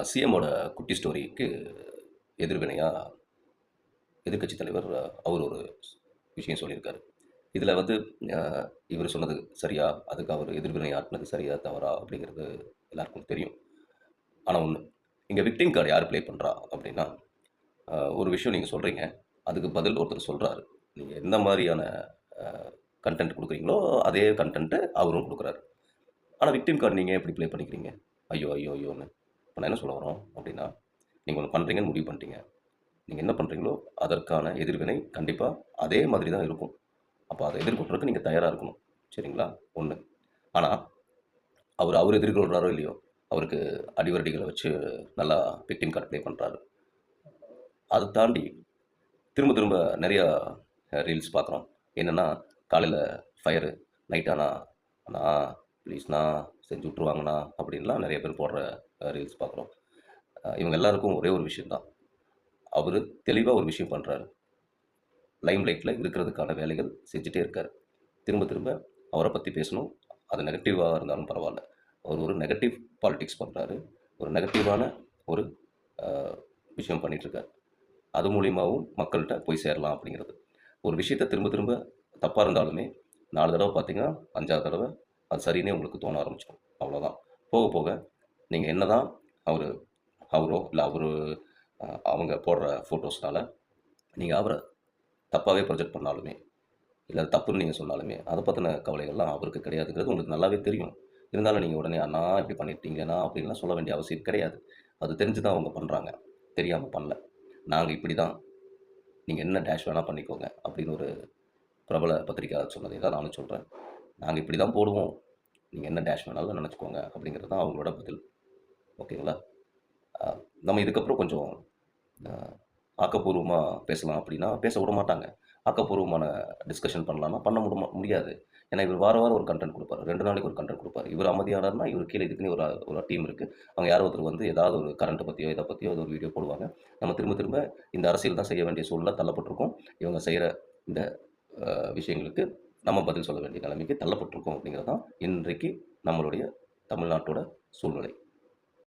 சிஎம்மோட குட்டி ஸ்டோரிக்கு எதிர்வினையா எதிர்க்கட்சி தலைவர் அவர் ஒரு விஷயம் சொல்லியிருக்காரு. இதில் வந்து அ இவர் சொன்னது சரியா? அதுக்கு அவர் எதிர்வினை ஆட்டுனது சரியா? தவறா? அப்படிங்கிறது எல்லாருக்கும் தெரியும். ஆனா ஒண்ணு, இங்க விக்டிம் கார்ட் யார் ப்ளே பண்றா? அப்படின்னா, ஒரு விஷயம் நீங்க சொல்றீங்க. அதுக்கு பதில் ஒருத்தர் சொல்றாரு. நீங்க எந்த மாரியான அ கன்டென்ட் குடுக்குறீங்களோ, அதே கன்டென்ட்ட அவரும் குடுக்குறாரு. ஆனா விக்டிம் கார்ட் நீங்க எப்படி ப்ளே பண்ணிக்கிறீங்க? ஐயோ! ஐயோ! ஐயோன்னு. இப்ப நான் என்ன சொல்ல வரோம் அப்படின்னா, நீங்க ஒண்ணு பண்றீங்கன்னு முடிவு பண்ணிட்டீங்க. நீங்க என்ன பண்றீங்களோ, அதற்கான எதிர்வினை கண்டிப்பா அதே மாதிரி தான் இருக்கும். அப்ப அத எதிர்கொள்றதுக்கு நீங்க தயாரா இருக்கணும். சரிங்களா? 1. ஆனா, அவரு எதிர்கொள்றாரோ இல்லையோ, அவருக்கு அடிவருடிகள வச்சு நல்லா விக்டிம் கார்ட் ப்ளே பண்றாரு. அத தாண்டி திரும்ப திரும்ப நெறையா ரீல்ஸ் பார்க்குறோம். என்னன்னா, காலையில ஃபயரு, நைட் ஆனா, "அண்ணா ப்ளீஸ்ண்ணா செஞ்சு விட்டுருவாங்கண்ணா" அப்படின்லாம் நெறைய பேர் போடுற ரீல்ஸ் பார்க்குறோம். இவங்க எல்லாருக்கும் ஒரே ஒரு விஷயம் தான். அவரு தெளிவா ஒரு விஷயம் பண்றாரு. லைம் லைட்ல இருக்கிறதுக்கான வேலைகள் செஞ்சுட்டே இருக்காரு. திரும்ப திரும்ப அவர பத்தி பேசணும். அது நெகட்டிவா இருந்தாலும் பரவால்ல. அவர் ஒரு நெகட்டிவ் பாலிடிக்ஸ் பண்றாரு. ஒரு நெகட்டிவான ஒரு அ விஷயம் பண்ணிட்டுருக்காரு. அது மூலியமாவும் மக்கள்ட்ட போய் சேரலாம் அப்படிங்கிறது. ஒரு விஷயத்த திரும்ப திரும்ப தப்பா இருந்தாலுமே 4 தடவ பார்த்தீங்கன்னா, 5வது தடவ அது சரின்னே உங்களுக்கு தோண ஆரம்பிச்சுரும். அவ்வளோதான். போக போக நீங்க என்னதான் அவரு அவரோ இல்ல அவரு அவங்க போடுற ஃபோட்டோஸ்னால நீங்க அவர தப்பாவே ப்ரொஜெக்ட் பண்ணாலுமே, இல்ல அது தப்புன்னு நீங்க சொன்னாலுமே, அத பத்தின கவலைகள்லாம் அவருக்கு கிடையாதுங்கிறது உங்களுக்கு நல்லாவே தெரியும். இருந்தாலும் நீங்க உடனே "அண்ணா இப்படி பண்ணிட்டீங்கண்ணா" அப்படின்லாம் சொல்ல வேண்டிய அவசியம் கிடையாது. அது தெரிஞ்சு தான் அவங்க பண்றாங்க. தெரியாம பண்ணல. நாங்க இப்படி தான். நீங்க என்ன டேஷ் வேணா பண்ணிக்கோங்க. அப்படின்னு ஒரு பிரபல பத்திரிகையாளர் சொன்னதை தான் நானும் சொல்றேன். நாங்க இப்படி தான் போடுவோம். நீங்க என்ன டேஷ் வேணாலும் நெனச்சுக்கோங்க. அப்படிங்கிறது தான் அவங்களோட பதில். ஓகேங்களா? அ நம்ம இதுக்கப்புறம் கொஞ்சம் அ ஆக்கப்பூர்வமா பேசலாம் அப்படின்னா, பேச விடமாட்டாங்க. ஆக்கப்பூர்வமான டிஸ்கஷன் பண்ணலான்னா, பண்ண முடியாது. ஏன்னா, இவர் வாரம் வாரம் ஒரு கன்டென்ட் குடுப்பாரு. 2 நாளைக்கு ஒரு கன்டென்ட் குடுப்பாரு. இவர் அமைதியானாருன்னா, இவருக்கு கீழ இதுக்குன்னே ஒரு டீம் இருக்கு. அவங்க யாரோ ஒருத்தர் வந்து ஏதாவது ஒரு கரண்ட்ட பத்தியோ, இத பத்தியோ ஏதோ ஒரு வீடியோ போடுவாங்க. நம்ம திரும்ப திரும்ப இந்த அரசியல் தான் செய்ய வேண்டிய சூழ்நிலை தள்ளப்பட்டிருக்கோம். இவங்க செய்ற இந்த விஷயங்களுக்கு நம்ம பதில் சொல்ல வேண்டிய நிலைமைக்கு தள்ளப்பட்டிருக்கோம் அப்படிங்கிறது தான் இன்றைக்கு நம்மளுடைய தமிழ்நாட்டோட சூழ்நிலை.